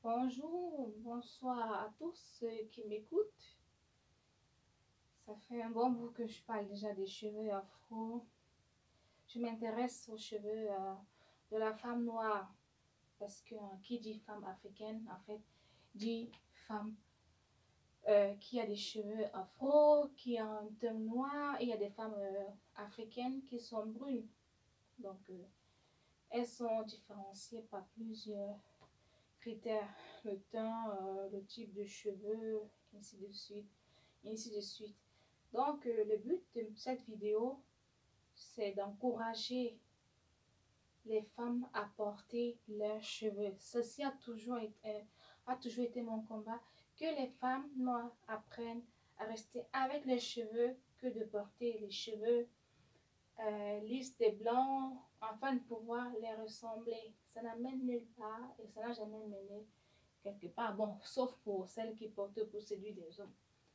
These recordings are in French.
Bonjour, bonsoir à tous ceux qui m'écoutent. Ça fait un bon bout que je parle déjà des cheveux afro. Je m'intéresse aux cheveux de la femme noire parce que qui dit femme africaine, en fait, dit femme qui a des cheveux afro, qui a un teint noir, et il y a des femmes africaines qui sont brunes. Donc, elles sont différenciées par plusieurs critères, le teint, le type de cheveux, ainsi de suite, ainsi de suite. Donc, le but de cette vidéo, c'est d'encourager les femmes à porter leurs cheveux. Ceci a toujours été mon combat, que les femmes noires apprennent à rester avec les cheveux que de porter les cheveux lisses et blancs afin de pouvoir les ressembler. Ça n'amène nulle part et ça n'a jamais mené quelque part. Bon, sauf pour celles qui portent pour séduire des hommes.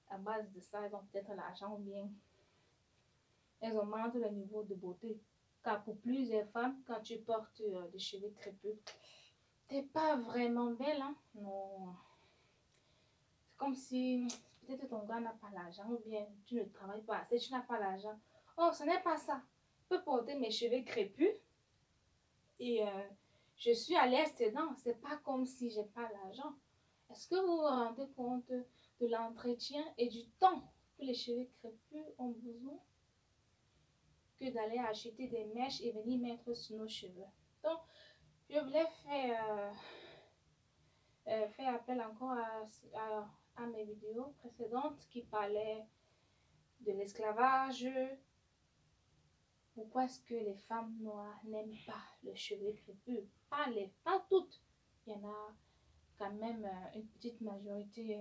À base de ça, elles ont peut-être l'argent ou bien elles augmentent le niveau de beauté. Car pour plusieurs femmes, quand tu portes des cheveux crépus, t'es pas vraiment belle, hein? Non. C'est comme si peut-être ton gars n'a pas l'argent ou bien tu ne travailles pas assez, tu n'as pas l'argent. Oh, ce n'est pas ça. Je peux porter mes cheveux crépus et je suis à l'aise dedans. C'est pas comme si j'ai pas l'argent. Est-ce que vous vous rendez compte de l'entretien et du temps que les cheveux crépus ont besoin que d'aller acheter des mèches et venir mettre sur nos cheveux? Donc, je voulais faire appel encore à mes vidéos précédentes qui parlaient de l'esclavage. Pourquoi est-ce que les femmes noires n'aiment pas le cheveu crépus? Pas toutes. Il y en a quand même une petite majorité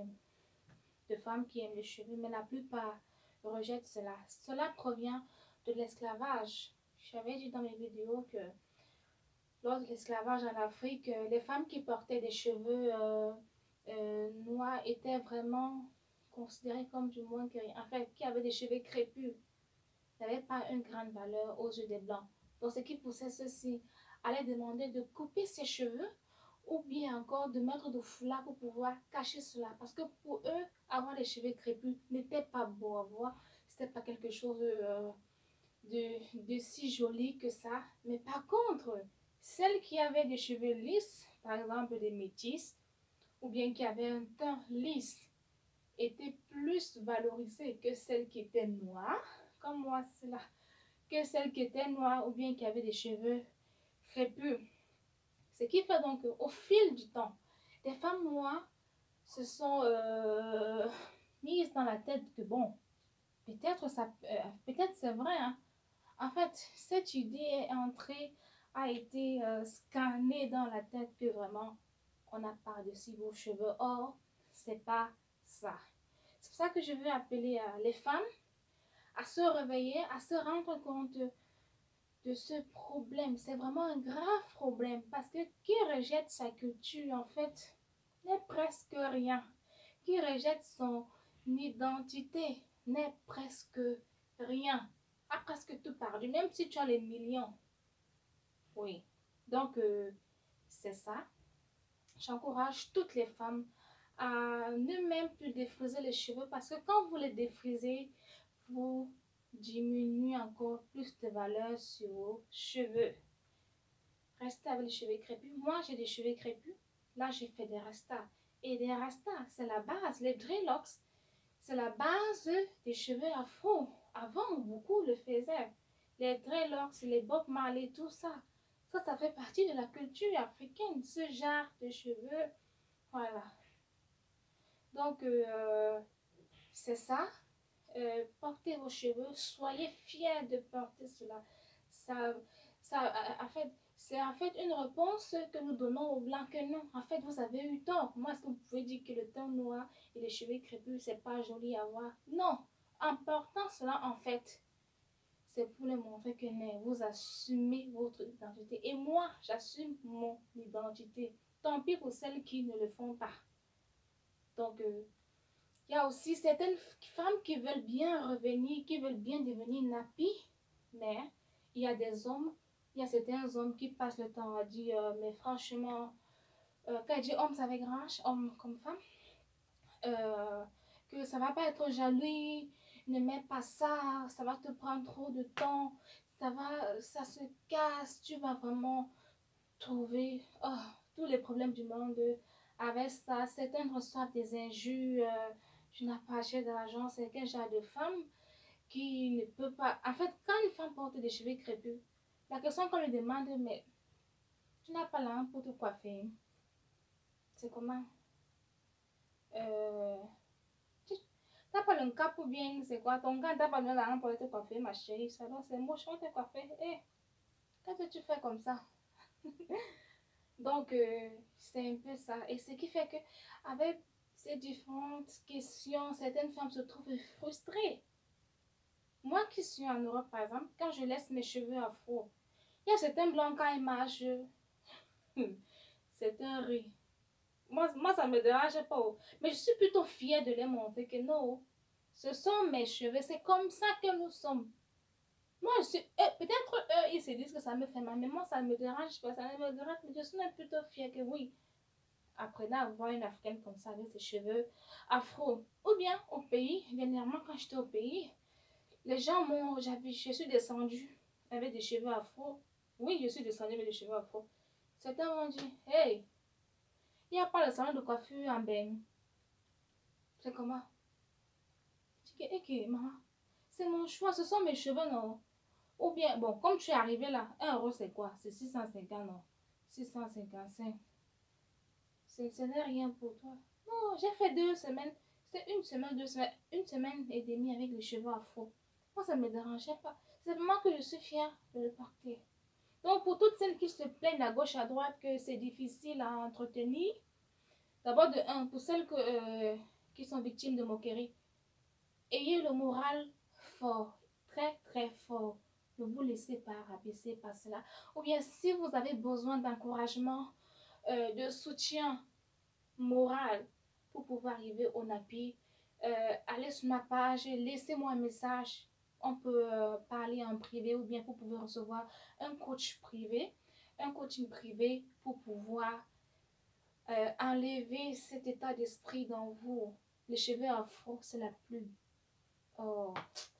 de femmes qui aiment les cheveux, mais la plupart rejettent cela. Cela provient de l'esclavage. J'avais dit dans mes vidéos que lors de l'esclavage en Afrique, les femmes qui portaient des cheveux noirs étaient vraiment considérées comme du moins que rien. En fait, qui avaient des cheveux crépus n'avaient pas une grande valeur aux yeux des blancs. Donc, ce qui poussait ceux-ci à les demander de couper ses cheveux ou bien encore de mettre de foulard pour pouvoir cacher cela. Parce que pour eux, avoir les cheveux crépus n'était pas beau à voir. C'était pas quelque chose de si joli que ça. Mais par contre, celles qui avaient des cheveux lisses, par exemple des métisses, ou bien qui avaient un teint lisse, étaient plus valorisées que celles qui étaient noires, comme moi cela, que celles qui étaient noires ou bien qui avaient des cheveux crépus. Ce qui fait donc qu'au fil du temps, les femmes noires se sont mises dans la tête que bon, peut-être c'est vrai, hein. En fait, cette idée est entrée, a été scannée dans la tête que vraiment on a par-dessus vos cheveux. Or, c'est pas ça. C'est pour ça que je veux appeler les femmes à se réveiller, à se rendre compte de ce problème. C'est vraiment un grave problème parce que qui rejette sa culture, en fait, n'est presque rien. Qui rejette son identité n'est presque rien. A presque tout perdu, même si tu as les millions. Oui. Donc, c'est ça. J'encourage toutes les femmes à ne même plus défriser les cheveux parce que quand vous les défrisez, vous diminuez encore plus de valeur sur vos cheveux. Restez avec les cheveux crépus. Moi, j'ai des cheveux crépus. Là, j'ai fait des rastas. Et des rastas, c'est la base. Les dreadlocks, c'est la base des cheveux afro. Avant, beaucoup le faisaient. Les dreadlocks, les Bob Marley, tout ça. Ça fait partie de la culture africaine, ce genre de cheveux. Voilà. Donc, c'est ça. Portez vos cheveux, soyez fiers de porter cela. Ça, en fait, c'est en fait une réponse que nous donnons aux blancs que non. En fait, vous avez eu tort. Comment est-ce que vous pouvez dire que le teint noir et les cheveux crépus, c'est pas joli à voir? Non. En portant cela, en fait, c'est pour les montrer que non, vous assumez votre identité. Et moi, j'assume mon identité. Tant pis pour celles qui ne le font pas. Donc, il y a aussi certaines femmes qui veulent bien revenir, qui veulent bien devenir nappies, mais il y a des hommes, il y a certains hommes qui passent le temps à dire, mais franchement, quand je dis homme, ça va être grand, homme comme femme, euh, que ça va pas être jaloux, ne mets pas ça, ça va te prendre trop de temps, ça se casse, tu vas vraiment trouver tous les problèmes du monde avec ça. Certains reçoivent des injures, tu n'as pas acheté d'argent, c'est quel genre de femme qui ne peut pas. En fait, quand une femme porte des cheveux crépus, la question qu'on lui demande, mais tu n'as pas l'argent pour te coiffer. C'est comment euh, Tu n'as pas le cap ou bien c'est quoi ton gars, t'as pas besoin d'argent pour te coiffer, ma chérie. Ça donc c'est moche, on te coiffer. Eh, qu'est-ce que tu fais comme ça? Donc, c'est un peu ça. Et ce qui fait que, avec ces différentes questions, certaines femmes se trouvent frustrées. Moi qui suis en Europe, par exemple, quand je laisse mes cheveux afro, il y a certains blancs quand ils marchent, c'est un riz. Moi, ça ne me dérange pas. Mais je suis plutôt fière de les montrer que non, ce sont mes cheveux, c'est comme ça que nous sommes. Moi, peut-être eux, ils se disent que ça me fait mal, mais moi, ça ne me dérange pas, ça ne me dérange pas. Je suis même plutôt fière que oui, apprenant à voir une Africaine comme ça avec ses cheveux afro. Ou bien au pays, dernièrement quand j'étais au pays, les gens je suis descendue avec des cheveux afro. Oui, je suis descendue avec des cheveux afro. Certains m'ont dit, hey, il n'y a pas le salon de coiffure en Beng. C'est comment? Je dis, ok, maman, c'est mon choix, ce sont mes cheveux, non? Ou bien, bon, comme tu es arrivé là, 1 € c'est quoi? C'est 650, non? 655. Ce n'est rien pour toi. Non, j'ai fait 2 semaines. C'était une semaine, 2 semaines, 1 semaine et demie avec les cheveux afro. Moi, ça ne me dérangeait pas. C'est vraiment que je suis fière de le porter. Donc, pour toutes celles qui se plaignent à gauche, à droite que c'est difficile à entretenir, d'abord de un, pour celles qui sont victimes de moqueries, ayez le moral fort, très très fort. Ne vous laissez pas rabaisser par cela. Ou bien, si vous avez besoin d'encouragement, de soutien moral pour pouvoir arriver au NAPI, allez sur ma page, laissez-moi un message. On peut parler en privé ou bien vous pouvez recevoir un coach privé, un coaching privé pour pouvoir enlever cet état d'esprit dans vous. Les cheveux afro, c'est la plus. Oh,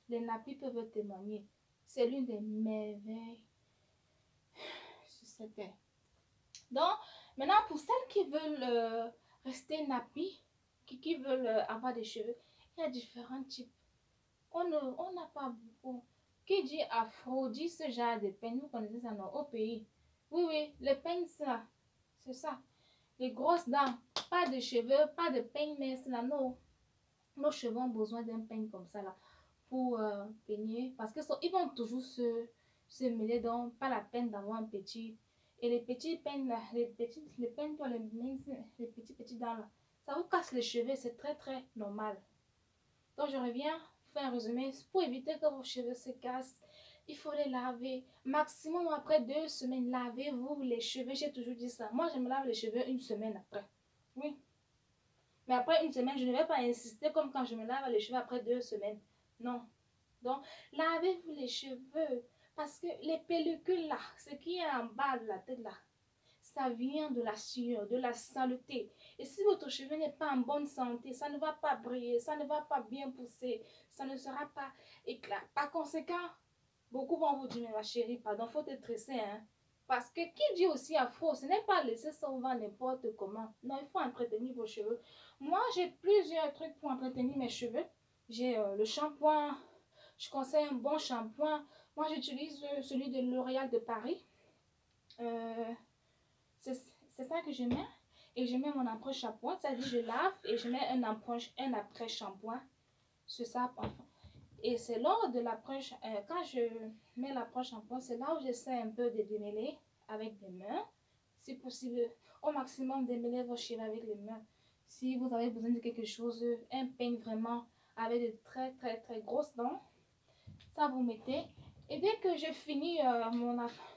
les nappies peuvent témoigner. C'est l'une des merveilles sur cette terre. Donc, maintenant, pour celles qui veulent rester nappies, qui veulent avoir des cheveux, il y a différents types. On n'a pas beaucoup. Qui dit afro, dit ce genre de peigne. Vous connaissez ça non, au pays. Oui, oui, les peignes, c'est ça. Les grosses dents, pas de cheveux, pas de peigne, mais c'est là, nos cheveux ont besoin d'un peigne comme ça là pour peigner parce qu'ils vont toujours se mêler, donc pas la peine d'avoir un petit. Et les petits peignes là, les peignes pour les petits dents là, ça vous casse les cheveux, c'est très très normal. Donc je reviens, faire un résumé. Pour éviter que vos cheveux se cassent, il faut les laver. Maximum après 2 semaines, lavez-vous les cheveux. J'ai toujours dit ça. Moi, je me lave les cheveux une semaine après. Oui. Mais après une semaine, je ne vais pas insister comme quand je me lave les cheveux après 2 semaines. Non. Donc, lavez-vous les cheveux. Parce que les pellicules là, ce qui est en bas de la tête là, ça vient de la sueur, de la saleté. Et si votre cheveu n'est pas en bonne santé, ça ne va pas briller, ça ne va pas bien pousser, ça ne sera pas éclat. Par conséquent, beaucoup vont vous dire, mais ma chérie, pardon, faut te tresser, hein. Parce que qui dit aussi afro, ce n'est pas laisser ça au vent n'importe comment. Non, il faut entretenir vos cheveux. Moi, j'ai plusieurs trucs pour entretenir mes cheveux. J'ai le shampoing. Je conseille un bon shampoing. Moi, j'utilise celui de L'Oréal de Paris. Euh, c'est ça que je mets. Et je mets mon après-shampoing. C'est-à-dire, je lave et je mets un après-shampoing. C'est ça. Et c'est lors de l'approche, quand je mets l'après-shampoing, c'est là où j'essaie un peu de démêler avec des mains. Si possible, au maximum, démêler vos cheveux avec les mains. Si vous avez besoin de quelque chose, un peigne vraiment avec de très très très grosses dents, ça vous mettez. Et dès que je finis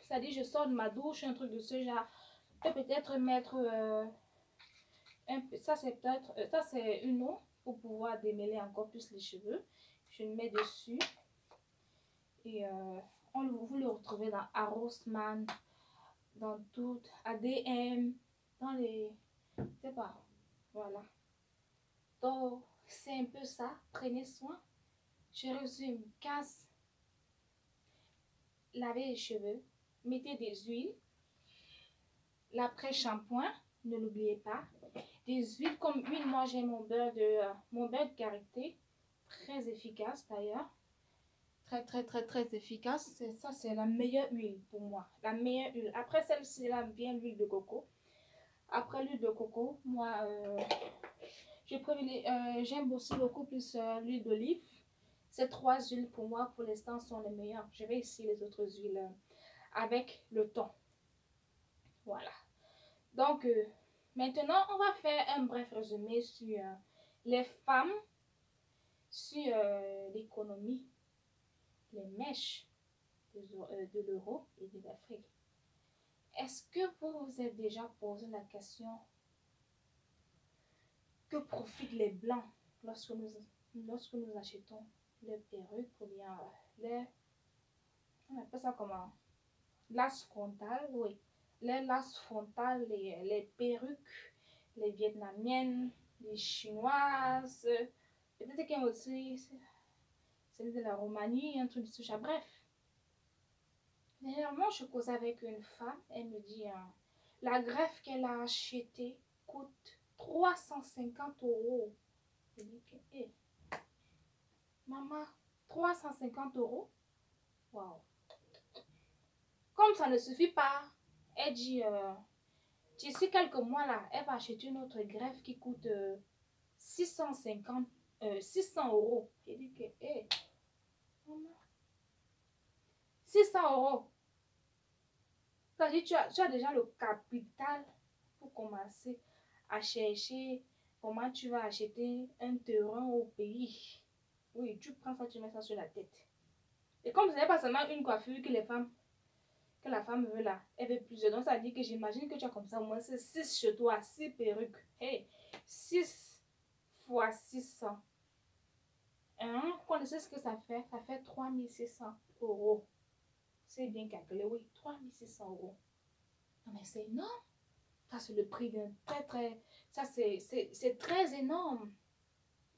c'est-à-dire je sors de ma douche, un truc de ce genre, je peux peut-être mettre ça c'est une eau pour pouvoir démêler encore plus les cheveux. Je le mets dessus et vous le retrouvez dans Arrosman, dans tout ADM, dans les... Je sais pas. Voilà. Donc, c'est un peu ça. Prenez soin. Je résume. Casse, lavez les cheveux. Mettez des huiles. L'après-shampoing, ne l'oubliez pas. Des huiles comme huile, moi j'ai mon beurre de karité. Très efficace d'ailleurs. Très, très, très, très efficace. Ça, c'est la meilleure huile pour moi. La meilleure huile. Après celle-ci, là, vient l'huile de coco. Après l'huile de coco, moi, j'aime aussi beaucoup plus l'huile d'olive. Ces trois huiles, pour moi, pour l'instant, sont les meilleures. Je vais essayer les autres huiles avec le temps. Voilà. Donc, maintenant, on va faire un bref résumé sur les femmes, sur l'économie, les mèches de l'euro et de l'Afrique. Est-ce que vous vous êtes déjà posé la question que profitent les Blancs lorsque nous achetons les perruques ou bien on appelle ça comment? Las frontales, oui. Les las frontales, les perruques, les vietnamiennes, les chinoises, peut-être qu'il y a aussi celle de la Roumanie, un truc de ce genre. Bref, dernièrement, je causais avec une femme, elle me dit, la greffe qu'elle a achetée coûte 350 €. Je dis que, hey, maman, 350 €? Waouh! Comme ça ne suffit pas, elle dit, d'ici quelques mois là, elle va acheter une autre greffe qui coûte 650, 600 €. J'ai dit que, hé, maman, 600 €. Ça dit, tu as déjà le capital pour commencer à chercher comment tu vas acheter un terrain au pays. Oui, tu prends ça, tu mets ça sur la tête. Et comme ce n'est pas seulement une coiffure que la femme veut là, elle veut plusieurs. Donc ça dit que j'imagine que tu as comme ça au moins 6 chez toi, 6 perruques. Hey, 6 fois 600. Hein? Vous connaissez ce que ça fait? Ça fait 3600 €. C'est bien calculé, oui, 3600 €. Non mais c'est énorme. Ça c'est le prix d'un ça c'est très énorme.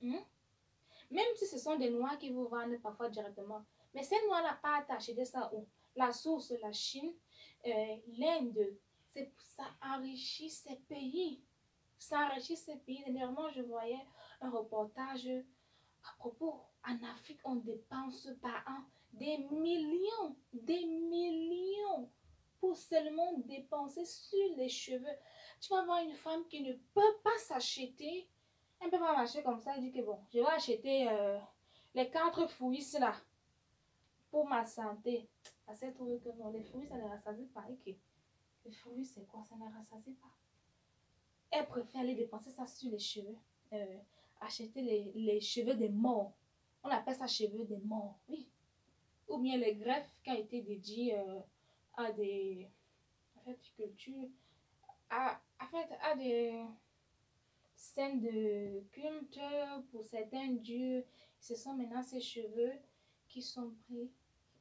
Hein? Même si ce sont des noix qui vous vendent parfois directement. Mais ces noix-là, pas acheter ça où? La source, la Chine, l'Inde. Ça enrichit ces pays. Ça enrichit ces pays. Dernièrement, je voyais un reportage à propos. En Afrique, on dépense par an des millions pour seulement dépenser sur les cheveux. Tu vas voir une femme qui ne peut pas s'acheter. Elle ne peut pas marcher comme ça. Elle dit que bon, je vais acheter les 4 fruits là pour ma santé. Parce qu'elle trouve que non, les fruits, ça ne rassasie pas. Et les fruits, c'est quoi? Ça ne rassasie pas. Elle préfère aller dépenser ça sur les cheveux. Acheter les cheveux des morts. On appelle ça cheveux des morts, oui. Ou bien les greffes qui ont été dédiées à des cultures, à des scènes de culte pour certains dieux. Ce sont maintenant ces cheveux qui sont pris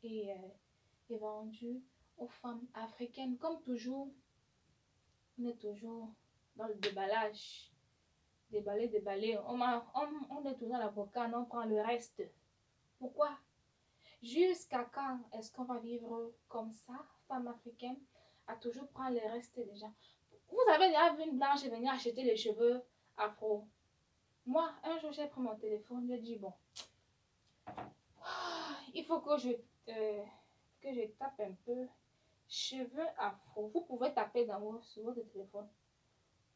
et vendus aux femmes africaines. Comme toujours, on est toujours dans le déballage. Déballer. On est toujours à l'avocat, on prend le reste. Pourquoi? Jusqu'à quand est-ce qu'on va vivre comme ça, femme africaine, à toujours prendre le reste des gens? Vous avez déjà vu une blanche venir acheter les cheveux afro? Moi, un jour, j'ai pris mon téléphone, j'ai dit, bon, il faut que je tape un peu cheveux afro. Vous pouvez taper sur votre téléphone.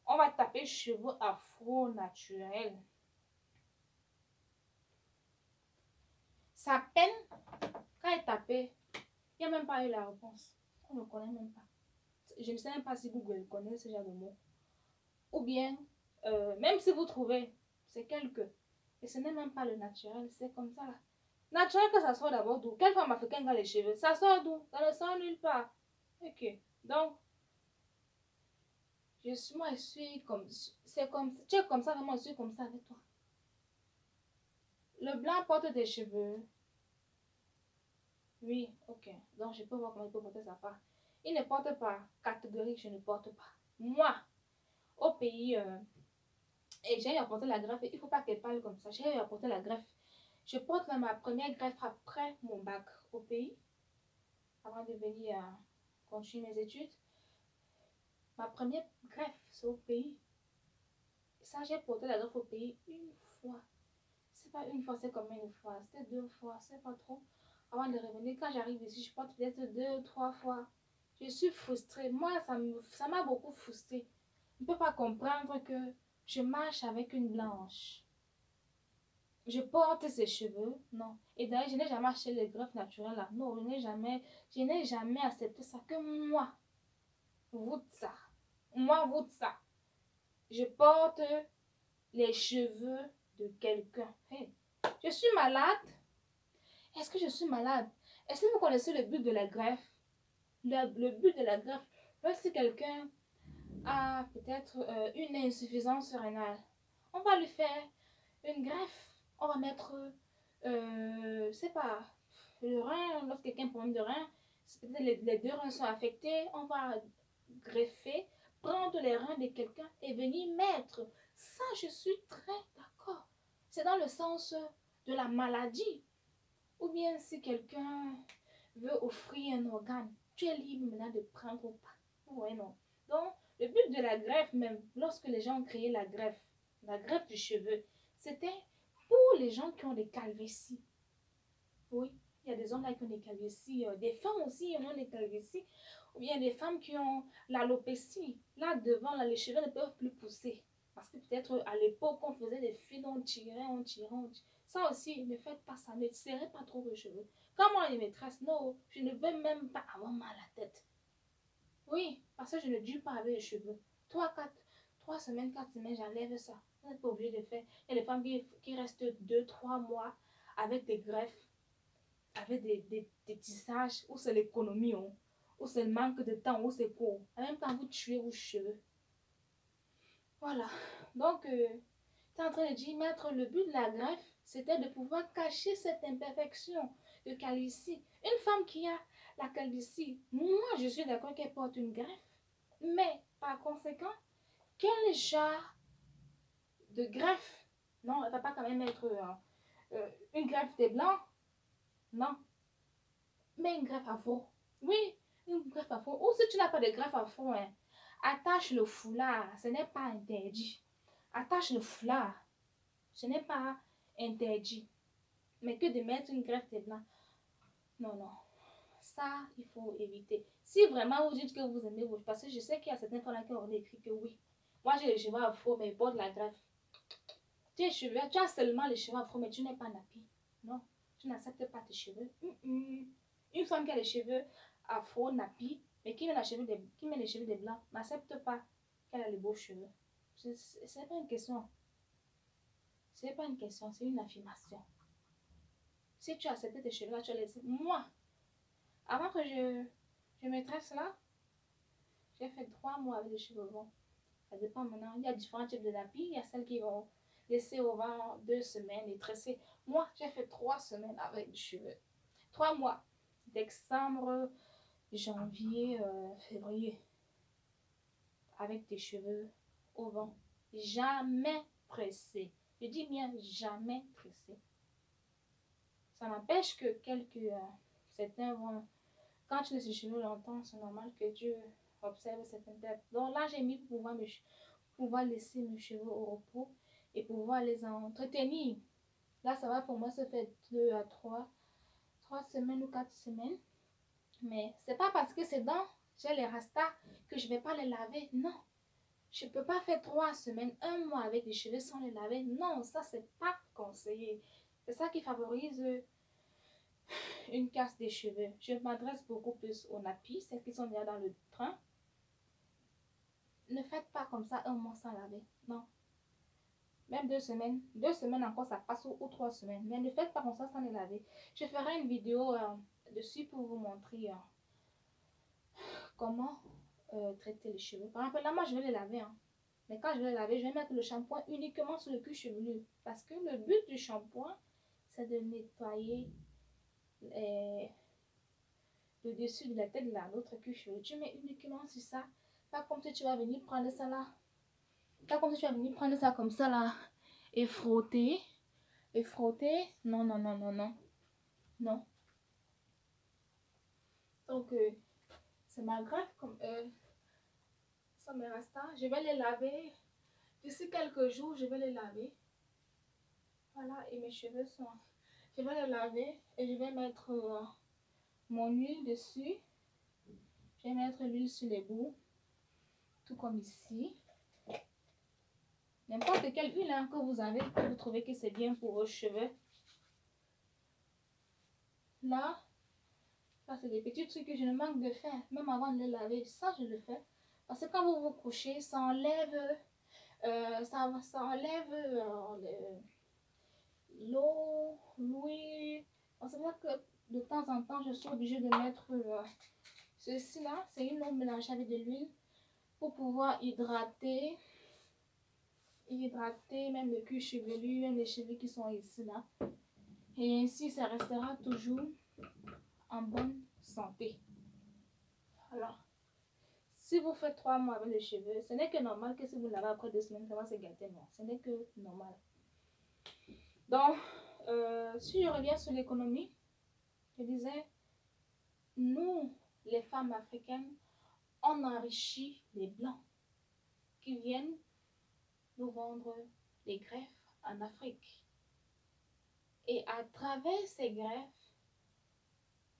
On va taper cheveux afro naturels. Sa peine, quand elle tapait, il n'y a même pas eu la réponse. On ne connaît même pas. Je ne sais même pas si Google connaît ce genre de mots. Ou bien, même si vous trouvez, c'est quelque. Et ce n'est même pas le naturel, c'est comme ça. Naturel que ça sort d'abord d'où? Quelle femme africaine a les cheveux? Ça sort d'où? Ça ne sort nulle part. Ok. Donc, moi, je suis comme. C'est comme. Tu es comme ça, vraiment, je suis comme ça avec toi. Le blanc porte des cheveux. Oui, ok. Donc, je peux voir comment il peut porter sa part. Il ne porte pas. Catégorie, je ne porte pas. Moi, au pays et j'ai apporté la greffe. Il ne faut pas qu'elle parle comme ça. J'ai apporté la greffe. Je porte ma première greffe après mon bac au pays, avant de venir continuer mes études. Ma première greffe, c'est au pays. Ça, j'ai porté la greffe au pays une fois. C'est pas une fois, c'est combien de fois? C'était 2 fois, c'est pas trop. Avant de revenir, quand j'arrive ici, je porte peut-être 2, 3 fois. Je suis frustrée. Moi, ça m'a beaucoup frustrée. Je ne peux pas comprendre que je marche avec une blanche. Je porte ses cheveux, non. Et d'ailleurs, je n'ai jamais acheté les greffes naturelles là. Non, je n'ai jamais accepté ça. Que moi, vous ça. Moi, vous ça. Je porte les cheveux de quelqu'un. Hey, je suis malade. Est-ce que je suis malade? Est-ce que vous connaissez le but de la greffe? Le but de la greffe, lorsque quelqu'un a peut-être une insuffisance rénale, on va lui faire une greffe. On va mettre, c'est pas, le rein, lorsque quelqu'un a un problème de rein, les deux reins sont affectés, on va greffer, prendre les reins de quelqu'un et venir mettre. Ça, je suis très d'accord. C'est dans le sens de la maladie. Ou bien si quelqu'un veut offrir un organe, tu es libre maintenant de prendre ou pas. Ouais, non. Donc, le but de la greffe, même lorsque les gens ont créé la greffe du cheveu, c'était pour les gens qui ont des calvities. Oui, il y a des hommes là qui ont des calvities, des femmes aussi qui ont des calvities, ou bien des femmes qui ont l'alopécie. Là devant, là, les cheveux ne peuvent plus pousser. Parce que peut-être à l'époque, on faisait des fils, on tirait, on tirait, on tirait. Ça aussi, ne faites pas ça, ne serrez pas trop vos cheveux. Quand moi et maîtresse, non, je ne veux même pas avoir mal à la tête. Oui, parce que je ne dure pas avec les cheveux. 3 semaines, 4 semaines, j'enlève ça. Vous n'êtes pas obligé de faire. Il y a des femmes qui restent 2, 3 mois avec des greffes, avec des tissages, où c'est l'économie, hein, où c'est le manque de temps, où c'est court. En même temps, vous tuez vos cheveux. Voilà. Donc, tu es en train de dire, maître, le but de la greffe, c'était de pouvoir cacher cette imperfection de calvitie. Une femme qui a la calvitie, moi, je suis d'accord qu'elle porte une greffe, mais par conséquent, quel genre de greffe? Non, elle ne va pas quand même mettre une greffe des blancs. Non, mais une greffe afro. Oui, une greffe afro. Ou si tu n'as pas de greffe afro, hein, attache le foulard. Ce n'est pas interdit. Attache le foulard. Ce n'est pas interdit. Mais que de mettre une greffe des blancs. Non, non. Ça, il faut éviter. Si vraiment vous dites que vous aimez vos... Parce que je sais qu'il y a certains femmes qui ont écrit que oui. Moi, j'ai les cheveux afro, mais ils portent la greffe. Tu as seulement les cheveux afro, mais tu n'es pas nappy. Non, tu n'acceptes pas tes cheveux. Une femme qui a les cheveux afro, nappy, mais qui met les cheveux des blancs, n'accepte pas qu'elle a les beaux cheveux. C'est pas une question. C'est pas une question, c'est une affirmation. Si tu acceptes tes cheveux là, tu as les... Moi, avant que je me tresse là, j'ai fait 3 mois avec les cheveux longs. Ça dépend maintenant. Il y a différents types de nappy. Il y a celles qui vont laisser au vent 2 semaines et tresser. Moi, j'ai fait 3 semaines avec des cheveux. 3 mois. Décembre, janvier, février. Avec des cheveux au vent. Jamais pressé. Je dis bien jamais pressé. Ça n'empêche que certains vont... Quand tu laisses les cheveux longtemps, c'est normal que Dieu observe certaines têtes. Donc là, j'ai mis pour pouvoir laisser mes cheveux au repos et pouvoir les entretenir. Là, ça va pour moi se faire 2 à 3 semaines ou 4 semaines. Mais c'est pas parce que c'est dans j'ai les rastas que je vais pas les laver. Non. Je peux pas faire 3 semaines, 1 mois avec des cheveux sans les laver. Non, ça c'est pas conseillé. C'est ça qui favorise une casse des cheveux. Je m'adresse beaucoup plus aux nappies, celles qui sont déjà dans le train. Ne faites pas comme ça 1 mois sans laver. Non. Même 2 semaines. 2 semaines encore, ça passe ou 3 semaines. Mais ne faites pas comme ça sans les laver. Je ferai une vidéo dessus pour vous montrer comment traiter les cheveux. Par exemple, là, moi, je vais les laver. Hein. Mais quand je vais les laver, je vais mettre le shampoing uniquement sur le cuir chevelu. Parce que le but du shampoing, c'est de nettoyer le dessus de la tête de l'autre cuir chevelu. Tu mets uniquement sur ça. Pas comme si tu vas venir prendre ça là. Pas comme si tu vas venir prendre ça comme ça là et frotter. Et frotter. Non, non, non, non, non. Non. Donc, c'est ma greffe comme ça me reste. Je vais les laver. D'ici quelques jours, je vais les laver. Voilà, et mes cheveux sont. Je vais les laver et je vais mettre mon huile dessus. Je vais mettre l'huile sur les bouts, tout comme ici. N'importe quelle huile hein, que vous avez, que vous trouvez que c'est bien pour vos cheveux. Là, ça c'est des petits trucs que je ne manque de faire, même avant de les laver. Ça, je le fais. Parce que quand vous vous couchez, ça enlève, ça enlève l'eau, l'huile. C'est vrai que de temps en temps, je suis obligée de mettre ceci là. C'est une eau mélangée avec de l'huile pour pouvoir hydrater même le cuir chevelu, même les cheveux qui sont ici là. Et ainsi, ça restera toujours en bonne santé. Alors, si vous faites 3 mois avec les cheveux, ce n'est que normal que si vous lavez après 2 semaines, ça va se gâter. Non, ce n'est que normal. Donc, si je reviens sur l'économie, je disais, nous, les femmes africaines, on enrichit les blancs qui viennent nous vendre des greffes en Afrique. Et à travers ces greffes,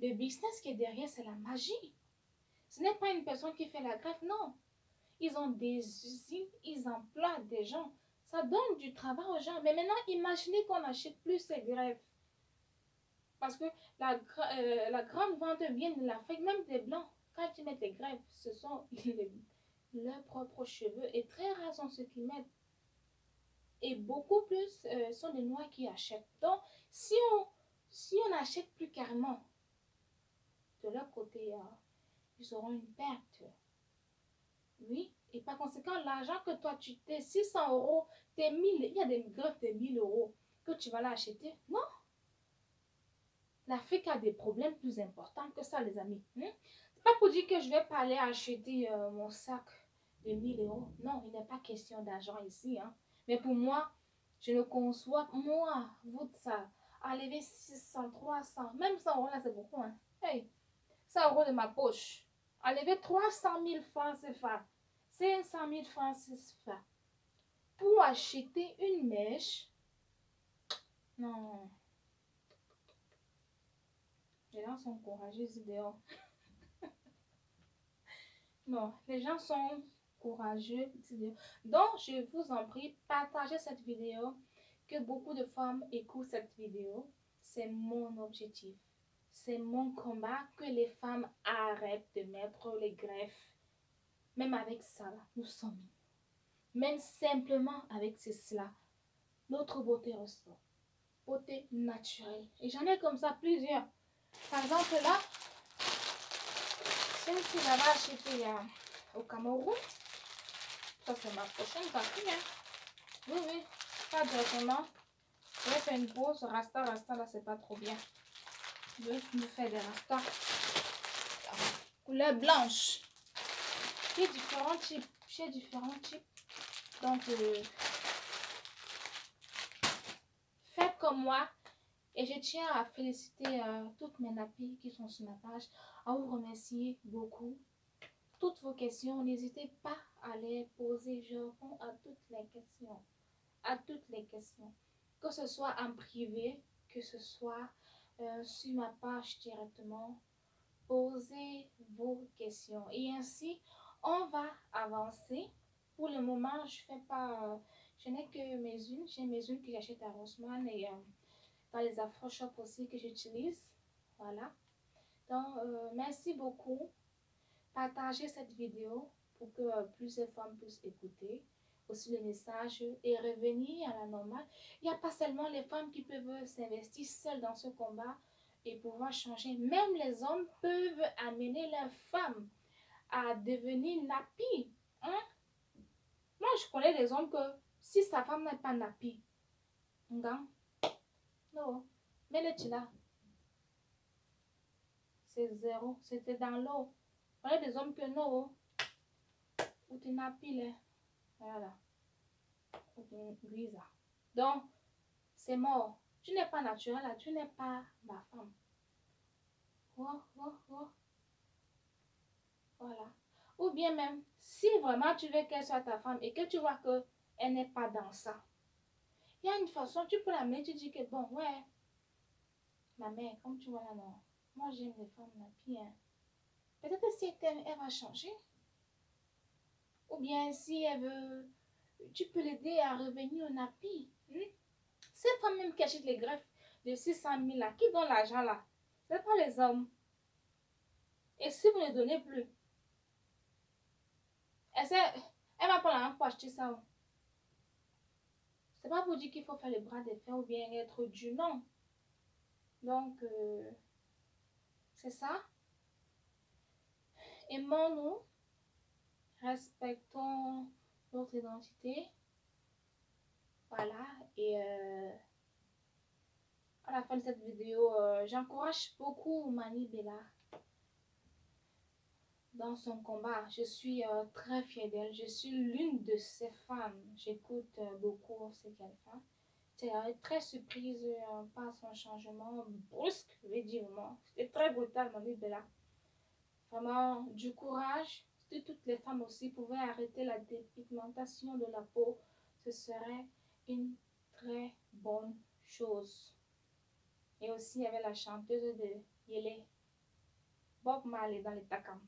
le business qui est derrière, c'est la magie. Ce n'est pas une personne qui fait la greffe, non. Ils ont des usines, ils emploient des gens. Ça donne du travail aux gens. Mais maintenant, imaginez qu'on n'achète plus ces greffes. Parce que la grande vente vient de l'Afrique, même des Blancs. Quand ils mettent les greffes, ce sont leurs propres cheveux. Et très rares sont ceux qui mettent. Et beaucoup plus sont les Noirs qui achètent. Donc, si on n'achète plus carrément, de leur côté, ils auront une perte. Oui, et par conséquent, l'argent que toi, t'es 600 euros, t'es 1000, il y a des greffes de 1000 euros que tu vas l'acheter. Non, l'Afrique a des problèmes plus importants que ça, les amis. C'est pas pour dire que je vais pas aller acheter mon sac de 1000 euros. Non, il n'est pas question d'argent ici. Mais pour moi, je ne conçois, moi, vous, ça, enlever 600, 300, même 100 euros là, c'est beaucoup. Hey, 100 euros de ma poche. Enlever 300 000 francs CFA. 500 000 francs CFA. Pour acheter une mèche. Non. Les gens sont courageux ici dehors. Non, les gens sont courageux ici dehors. Donc, je vous en prie, partagez cette vidéo. Que beaucoup de femmes écoutent cette vidéo. C'est mon objectif. C'est mon combat que les femmes arrêtent de mettre les greffes. Même avec ça, là, nous sommes. Même simplement avec cela, notre beauté ressort. Beauté naturelle. Et j'en ai comme ça plusieurs. Par exemple, là, celle-ci, j'avais acheté au Cameroun. Ça, c'est ma prochaine partie. Oui, oui. Pas directement. Je vais faire une pause. Rasta, là, c'est pas trop bien. Je vais me faire des rastas. Couleur blanche. J'ai différents types. Donc, faites comme moi. Et je tiens à féliciter toutes mes nappies qui sont sur ma page, à vous remercier beaucoup. Toutes vos questions, n'hésitez pas à les poser. Je réponds à toutes les questions. À toutes les questions. Que ce soit en privé, que ce soit sur ma page directement. Posez vos questions. Et ainsi, on va avancer. Pour le moment, je fais pas... je n'ai que mes unes. J'ai mes unes que j'achète à Rossmann et... dans les Afro-Shop aussi que j'utilise. Voilà. Donc, merci beaucoup. Partagez cette vidéo pour que plusieurs femmes puissent écouter aussi le message et revenir à la normale. Il n'y a pas seulement les femmes qui peuvent s'investir seules dans ce combat et pouvoir changer. Même les hommes peuvent amener leurs femmes à devenir nappy. Moi, je connais des hommes que si sa femme n'est pas nappy, non. Mais le là, c'est zéro. C'était dans l'eau. On a des hommes que non, ou tu nappy là. Voilà. Louisa. Donc, c'est mort. Tu n'es pas naturel, là, tu n'es pas ma femme. Oh, oh, oh. Voilà. Ou bien même, si vraiment tu veux qu'elle soit ta femme et que tu vois qu'elle n'est pas dans ça, il y a une façon, tu peux l'amener, tu dis que bon, ouais, ma mère, comme tu vois là, non, moi j'aime les femmes là, puis hein, peut-être que si elle t'aime, elle va changer. Ou bien si elle veut, tu peux l'aider à revenir au nappi. Cette femme même qui achète les greffes de 600 000 là, qui donne l'argent là, c'est pas les hommes. Et si vous ne donnez plus, elle va pas l'argent pour acheter ça. C'est pas pour dire qu'il faut faire le bras de fer ou bien être du non. Donc, c'est ça. Aimons-nous, respectons notre identité. Voilà. Et à la fin de cette vidéo, j'encourage beaucoup Mani Bella dans son combat. Je suis très fière d'elle. Je suis l'une de ses fans. J'écoute beaucoup ce qu'elle fait. J'étais très surprise par son changement brusque, je vais dire. C'était très brutal, Mani Bella. Vraiment, du courage. Si toutes les femmes aussi pouvaient arrêter la dépigmentation de la peau, ce serait une très bonne chose. Et aussi, il y avait la chanteuse de Yele, Bob Marley dans les Takam.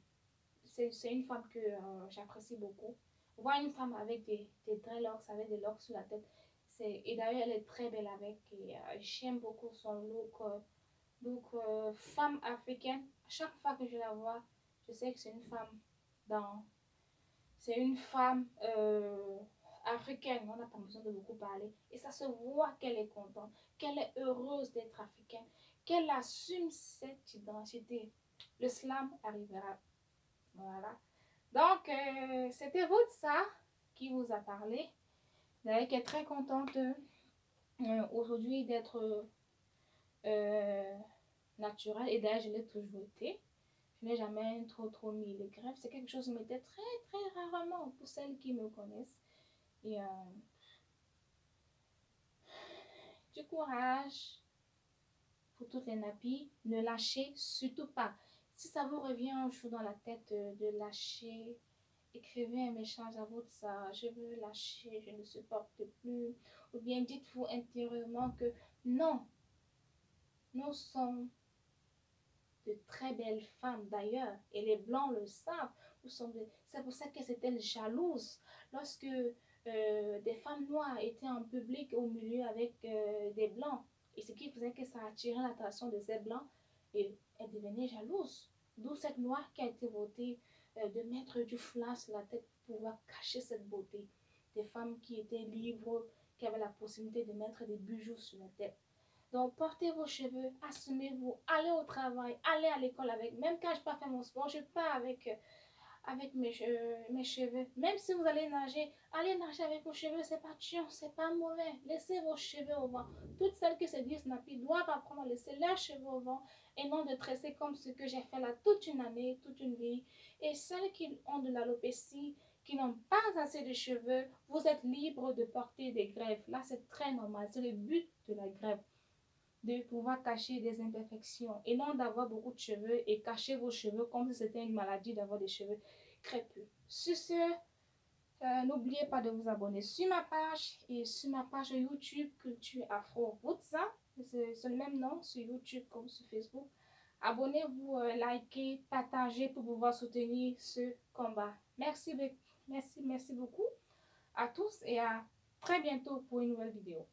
C'est une femme que j'apprécie beaucoup. Voir une femme avec des dreadlocks, avec des locks sur la tête, et d'ailleurs, elle est très belle avec. Et j'aime beaucoup son look. Femme africaine. À chaque fois que je la vois, je sais que c'est une femme dans... C'est une femme africaine. On n'a pas besoin de beaucoup parler. Et ça se voit qu'elle est contente, qu'elle est heureuse d'être africaine, qu'elle assume cette identité. Le slam arrivera. Voilà. Donc, c'était votre ça qui vous a parlé. D'ailleurs, qui est très contente aujourd'hui d'être naturelle. Et d'ailleurs, je l'ai toujours été. Je n'ai jamais trop mis les greffes. C'est quelque chose qui m'était très rarement pour celles qui me connaissent. Et du courage pour toutes les nappies. Ne lâchez surtout pas. Si ça vous revient un jour dans la tête de lâcher, écrivez un message à votre ça. Je veux lâcher, je ne supporte plus. Ou bien dites-vous intérieurement que non, nous sommes de très belles femmes d'ailleurs, et les blancs le savent. C'est pour ça qu'elles étaient jalouses lorsque des femmes noires étaient en public au milieu avec des blancs, et ce qui faisait que ça attirait l'attention de ces blancs, et elles devenaient jalouses. D'où cette loi qui a été votée de mettre du flas sur la tête pour pouvoir cacher cette beauté. Des femmes qui étaient libres, qui avaient la possibilité de mettre des bijoux sur la tête. Donc, portez vos cheveux, assumez-vous, allez au travail, allez à l'école avec. Même quand je ne pas faire mon sport, je pars avec mes cheveux. Même si vous allez nager avec vos cheveux, c'est pas chiant, c'est pas mauvais. Laissez vos cheveux au vent. Toutes celles qui se disent nappy doivent apprendre à laisser leurs cheveux au vent et non de tresser comme ce que j'ai fait là toute une année, toute une vie. Et celles qui ont de l'alopécie, qui n'ont pas assez de cheveux, vous êtes libre de porter des greffes. Là, c'est très normal. C'est le but de la greffe, de pouvoir cacher des imperfections et non d'avoir beaucoup de cheveux et cacher vos cheveux comme si c'était une maladie d'avoir des cheveux crépus. Sur ce, n'oubliez pas de vous abonner sur ma page et sur ma page YouTube Culture Afro Woodsa. C'est le même nom sur YouTube comme sur Facebook. Abonnez-vous, likez, partagez pour pouvoir soutenir ce combat. Merci beaucoup à tous et à très bientôt pour une nouvelle vidéo.